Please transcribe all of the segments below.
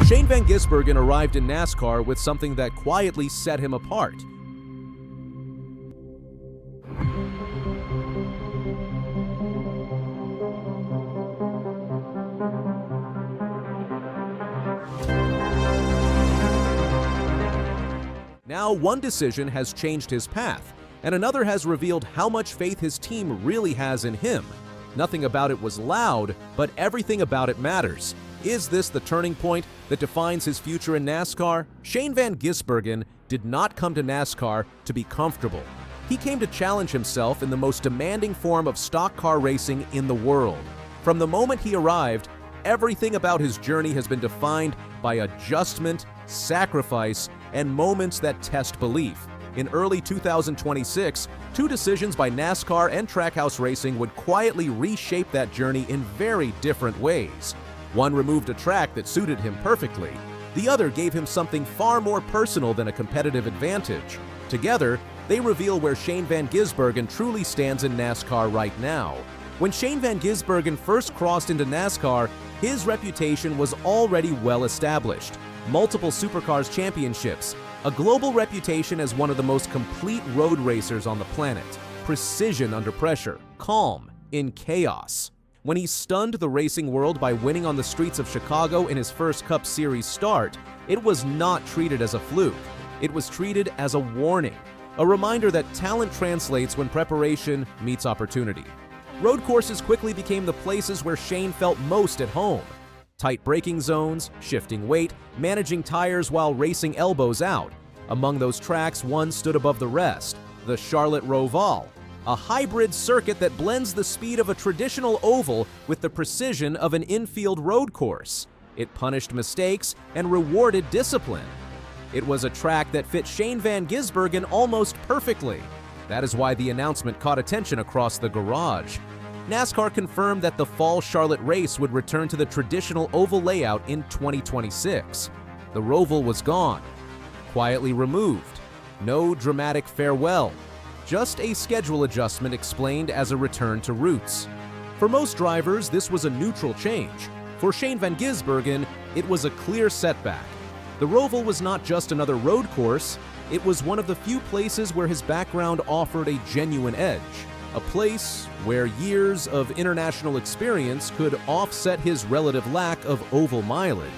Shane Van Gisbergen arrived in NASCAR with something that quietly set him apart. Now, one decision has changed his path, and another has revealed how much faith his team really has in him. Nothing about it was loud, but everything about it matters. Is this the turning point that defines his future in NASCAR? Shane Van Gisbergen did not come to NASCAR to be comfortable. He came to challenge himself in the most demanding form of stock car racing in the world. From the moment he arrived, everything about his journey has been defined by adjustment, sacrifice, and moments that test belief. In early 2026, two decisions by NASCAR and Trackhouse Racing would quietly reshape that journey in very different ways. One removed a track that suited him perfectly. The other gave him something far more personal than a competitive advantage. Together, they reveal where Shane Van Gisbergen truly stands in NASCAR right now. When Shane Van Gisbergen first crossed into NASCAR, his reputation was already well established. Multiple Supercars championships, a global reputation as one of the most complete road racers on the planet, precision under pressure, calm in chaos. When he stunned the racing world by winning on the streets of Chicago in his first Cup Series start, it was not treated as a fluke. It was treated as a warning, a reminder that talent translates when preparation meets opportunity. Road courses quickly became the places where Shane felt most at home. Tight braking zones, shifting weight, managing tires while racing elbows out. Among those tracks, one stood above the rest, the Charlotte Roval, a hybrid circuit that blends the speed of a traditional oval with the precision of an infield road course. It punished mistakes and rewarded discipline. It was a track that fit Shane Van Gisbergen almost perfectly. That is why the announcement caught attention across the garage. NASCAR confirmed that the fall Charlotte race would return to the traditional oval layout in 2026. The Roval was gone, quietly removed. No dramatic farewell, just a schedule adjustment explained as a return to roots. For most drivers, this was a neutral change. For Shane Van Gisbergen, it was a clear setback. The Roval was not just another road course, it was one of the few places where his background offered a genuine edge. A place where years of international experience could offset his relative lack of oval mileage.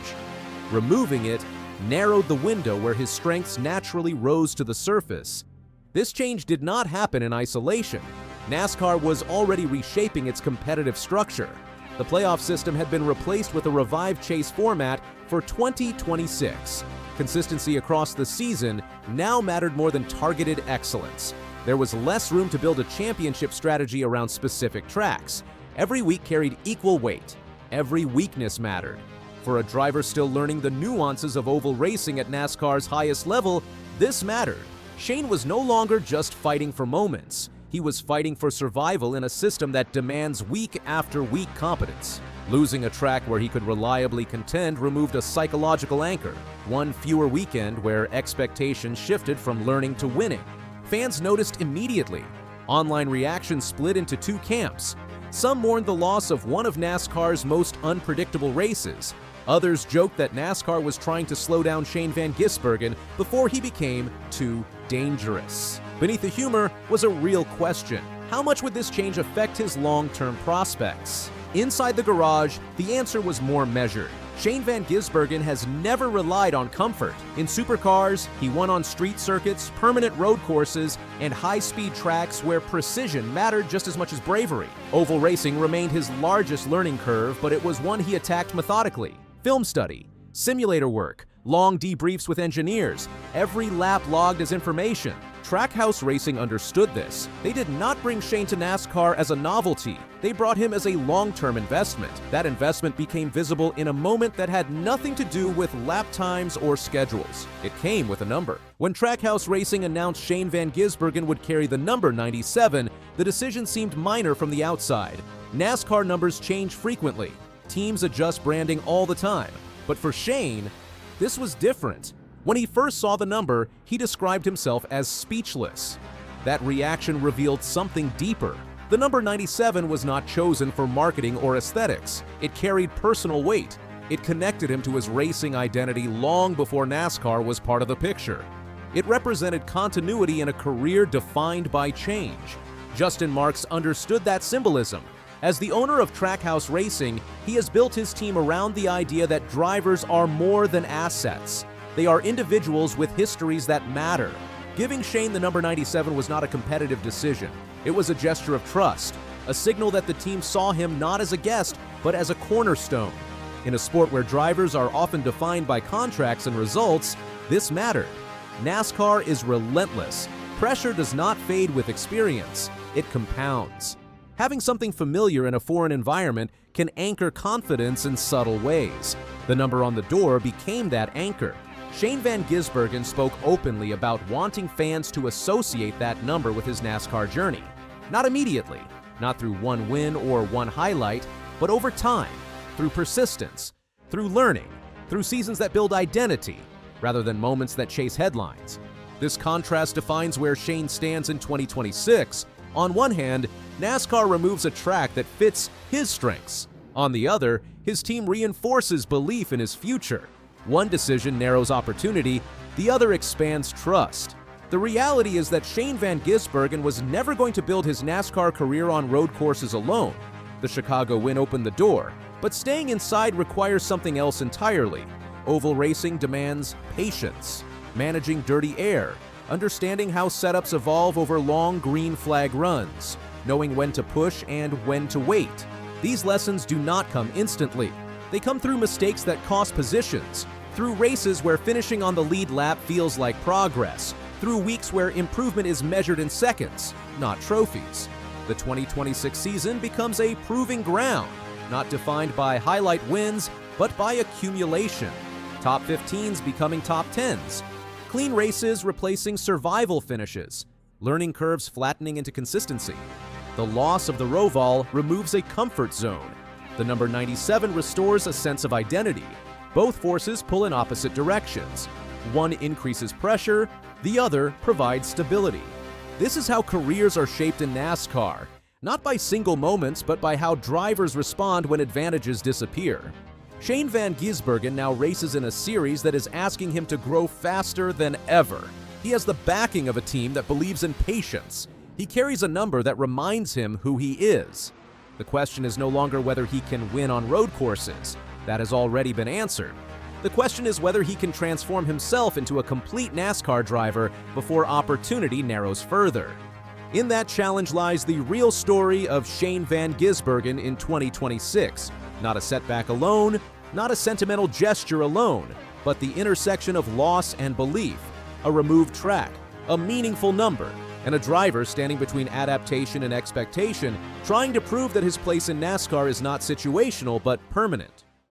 Removing it narrowed the window where his strengths naturally rose to the surface. This change did not happen in isolation. NASCAR was already reshaping its competitive structure. The playoff system had been replaced with a revived chase format for 2026. Consistency across the season now mattered more than targeted excellence. There was less room to build a championship strategy around specific tracks. Every week carried equal weight. Every weakness mattered. For a driver still learning the nuances of oval racing at NASCAR's highest level, this mattered. Shane was no longer just fighting for moments. He was fighting for survival in a system that demands week after week competence. Losing a track where he could reliably contend removed a psychological anchor, one fewer weekend where expectations shifted from learning to winning. Fans noticed immediately. Online reactions split into two camps. Some mourned the loss of one of NASCAR's most unpredictable races. Others joked that NASCAR was trying to slow down Shane Van Gisbergen before he became too dangerous. Beneath the humor was a real question. How much would this change affect his long-term prospects? Inside the garage, the answer was more measured. Shane Van Gisbergen has never relied on comfort. In supercars, he won on street circuits, permanent road courses, and high-speed tracks where precision mattered just as much as bravery. Oval racing remained his largest learning curve, but it was one he attacked methodically. Film study, simulator work, long debriefs with engineers, every lap logged as information. Trackhouse Racing understood this. They did not bring Shane to NASCAR as a novelty. They brought him as a long-term investment. That investment became visible in a moment that had nothing to do with lap times or schedules. It came with a number. When Trackhouse Racing announced Shane Van Gisbergen would carry the number 97, the decision seemed minor from the outside. NASCAR numbers change frequently. Teams adjust branding all the time. But for Shane, this was different. When he first saw the number, he described himself as speechless. That reaction revealed something deeper. The number 97 was not chosen for marketing or aesthetics. It carried personal weight. It connected him to his racing identity long before NASCAR was part of the picture. It represented continuity in a career defined by change. Justin Marks understood that symbolism. As the owner of Trackhouse Racing, he has built his team around the idea that drivers are more than assets. They are individuals with histories that matter. Giving Shane the number 97 was not a competitive decision. It was a gesture of trust, a signal that the team saw him not as a guest, but as a cornerstone. In a sport where drivers are often defined by contracts and results, this mattered. NASCAR is relentless. Pressure does not fade with experience. It compounds. Having something familiar in a foreign environment can anchor confidence in subtle ways. The number on the door became that anchor. Shane Van Gisbergen spoke openly about wanting fans to associate that number with his NASCAR journey. Not immediately, not through one win or one highlight, but over time, through persistence, through learning, through seasons that build identity, rather than moments that chase headlines. This contrast defines where Shane stands in 2026. On one hand, NASCAR removes a track that fits his strengths. On the other, his team reinforces belief in his future. One decision narrows opportunity, the other expands trust. The reality is that Shane Van Gisbergen was never going to build his NASCAR career on road courses alone. The Chicago win opened the door, but staying inside requires something else entirely. Oval racing demands patience, managing dirty air, understanding how setups evolve over long green flag runs, knowing when to push and when to wait. These lessons do not come instantly. They come through mistakes that cost positions, through races where finishing on the lead lap feels like progress, through weeks where improvement is measured in seconds, not trophies. The 2026 season becomes a proving ground, not defined by highlight wins, but by accumulation. Top 15s becoming top 10s. Clean races replacing survival finishes. Learning curves flattening into consistency. The loss of the Roval removes a comfort zone. The number 97 restores a sense of identity. Both forces pull in opposite directions. One increases pressure, the other provides stability. This is how careers are shaped in NASCAR, not by single moments, but by how drivers respond when advantages disappear. Shane Van Gisbergen now races in a series that is asking him to grow faster than ever. He has the backing of a team that believes in patience. He carries a number that reminds him who he is. The question is no longer whether he can win on road courses. That has already been answered. The question is whether he can transform himself into a complete NASCAR driver before opportunity narrows further. In that challenge lies the real story of Shane Van Gisbergen in 2026. Not a setback alone, not a sentimental gesture alone, but the intersection of loss and belief, a removed track, a meaningful number, and a driver standing between adaptation and expectation, trying to prove that his place in NASCAR is not situational but permanent.